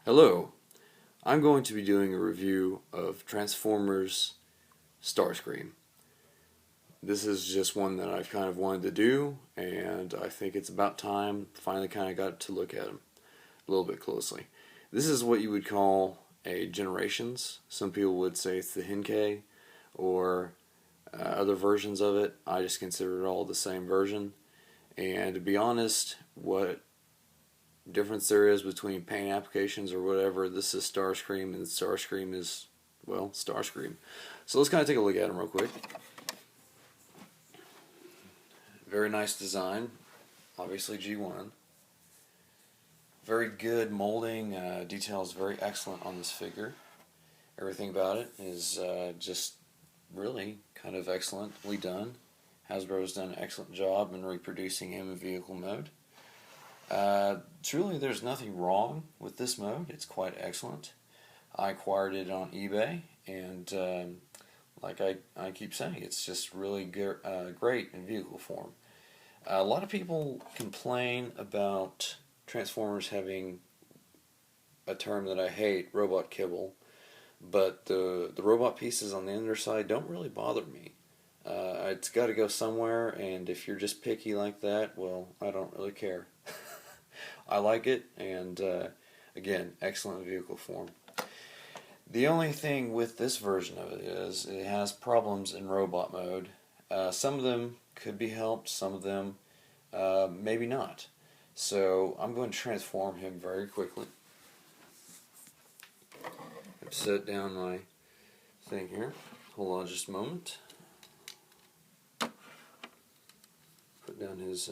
Hello, I'm going to be doing a review of Transformers Starscream. This is just one that I've kind of wanted to do, and I think it's about time finally kind of got to look at him a little bit closely. This is what you would call a Generations. Some people would say it's the Henkei or other versions of it. I just consider it all the same version. And to be honest, what difference there is between paint applications or whatever, this is Starscream and Starscream is, well, Starscream. So let's kind of take a look at him real quick. Very nice design, obviously G1. Very good molding, details very excellent on this figure. Everything about it is just really kind of excellently done. Hasbro's done an excellent job in reproducing him in vehicle mode. Truly, there's nothing wrong with this mode. It's quite excellent. I acquired it on eBay, and like I keep saying, it's just really great in vehicle form. A lot of people complain about Transformers having a term that I hate, robot kibble, but the robot pieces on the underside don't really bother me. It's got to go somewhere, and if you're just picky like that, well, I don't really care. I like it, and again, excellent vehicle form. The only thing with this version of it is it has problems in robot mode. Some of them could be helped, some of them maybe not. So I'm going to transform him very quickly. I've set down my thing here. Hold on just a moment. Put down his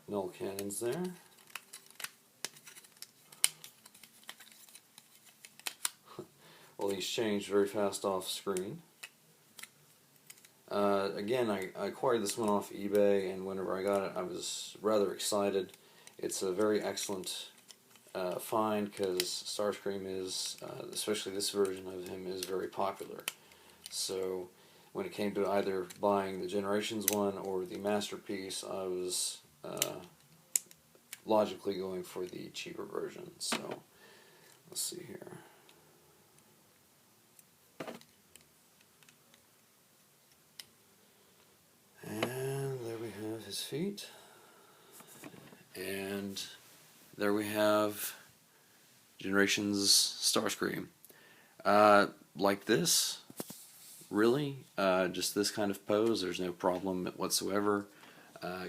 null cannons there. Well, he's changed very fast off screen. Again, I acquired this one off eBay, and whenever I got it, I was rather excited. It's a very excellent find because Starscream is, especially this version of him, is very popular. So when it came to either buying the Generations one or the Masterpiece, I was logically going for the cheaper version. So let's see here. His feet, and there we have Generations Starscream. Like this, really, just this kind of pose, there's no problem whatsoever.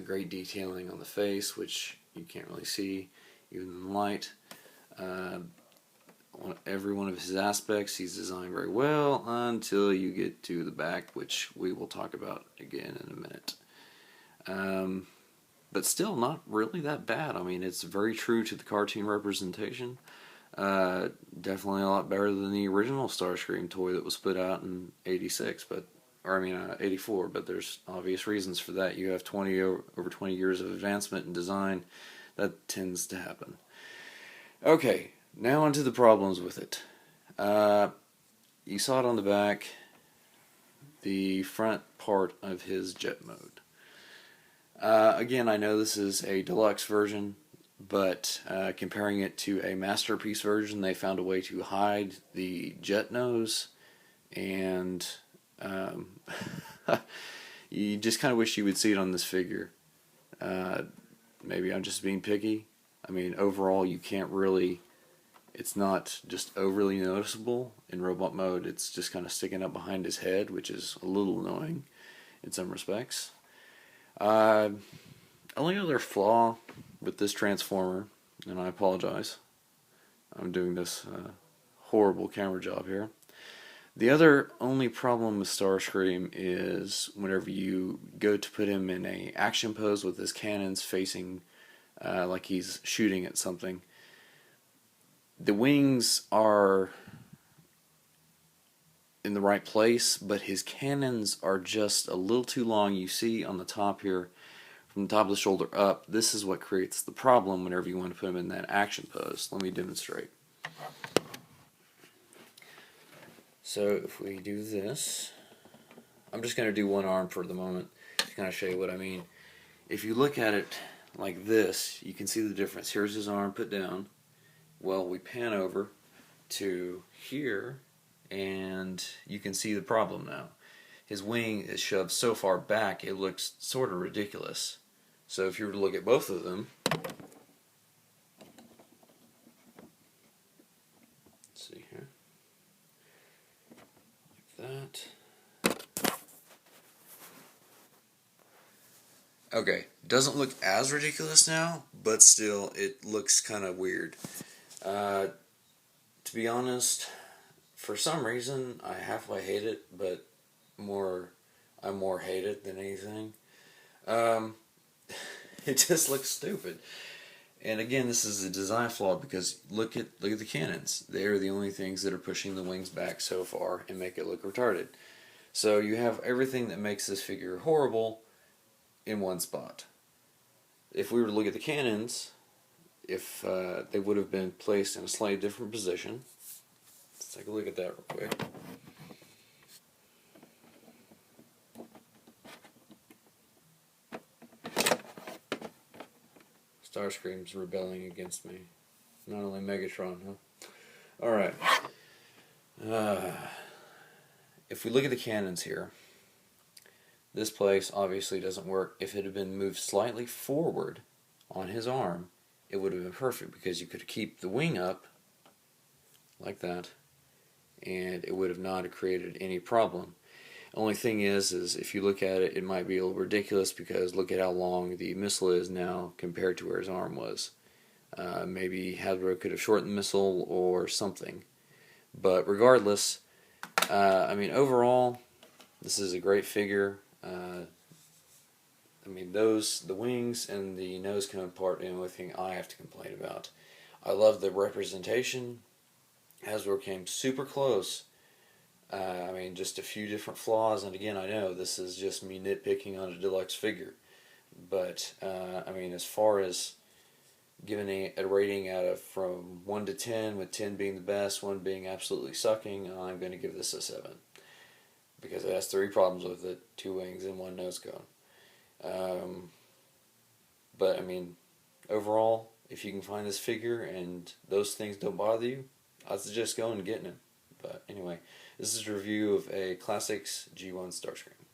Great detailing on the face, which you can't really see even in the light. Every one of his aspects he's designed very well until you get to the back, which we will talk about again in a minute. But still not really that bad. I mean, it's very true to the cartoon representation. Definitely a lot better than the original Starscream toy that was put out in '86, '84. But there's obvious reasons for that. You have over 20 years of advancement in design. That tends to happen. Okay, now onto the problems with it. You saw it on the back. The front part of his jet mode. Again, I know this is a deluxe version, but comparing it to a Masterpiece version, they found a way to hide the jet nose, and you just kind of wish you would see it on this figure. Maybe I'm just being picky. I mean, overall, you can't really, it's not just overly noticeable in robot mode. It's just kind of sticking up behind his head, which is a little annoying in some respects. Only other flaw with this Transformer, and I apologize, I'm doing this horrible camera job here. The other only problem with Starscream is whenever you go to put him in a action pose with his cannons facing like he's shooting at something, the wings are in the right place, but his cannons are just a little too long. You see on the top here, from the top of the shoulder up, this is what creates the problem whenever you want to put him in that action pose. Let me demonstrate. So if we do this, I'm just going to do one arm for the moment to kind of show you what I mean. If you look at it like this, you can see the difference. Here's his arm put down. Well, we pan over, to here, and you can see the problem now. His wing is shoved so far back it looks sort of ridiculous. So if you were to look at both of them, let's see here, like that. Okay, doesn't look as ridiculous now, but still it looks kind of weird. To be honest, for some reason I halfway hate it, but I more hate it than anything. Um, it just looks stupid. And again, this is a design flaw because look at the cannons. They're the only things that are pushing the wings back so far and make it look retarded. So you have everything that makes this figure horrible in one spot. If we were to look at the cannons, if they would have been placed in a slightly different position. Let's take a look at that real quick. Starscream's rebelling against me. Not only Megatron, huh? Alright. If we look at the cannons here, this place obviously doesn't work. If it had been moved slightly forward on his arm, it would have been perfect because you could keep the wing up like that and it would have not created any problem. Only thing is if you look at it, it might be a little ridiculous because look at how long the missile is now compared to where his arm was. Maybe Hasbro could have shortened the missile or something. But regardless, I mean, overall, this is a great figure. I mean, the wings and the nose come apart, the only thing I have to complain about. I love the representation. Hasbro came super close. I mean, just a few different flaws, and again, I know this is just me nitpicking on a deluxe figure. But, I mean, as far as giving a rating out of from 1 to 10, with 10 being the best, 1 being absolutely sucking, I'm going to give this a 7. Because it has 3 problems with it, 2 wings and 1 nose cone. But, I mean, overall, if you can find this figure and those things don't bother you, I'd suggest going and getting him. But anyway, this is a review of a Classics G1 Starscream.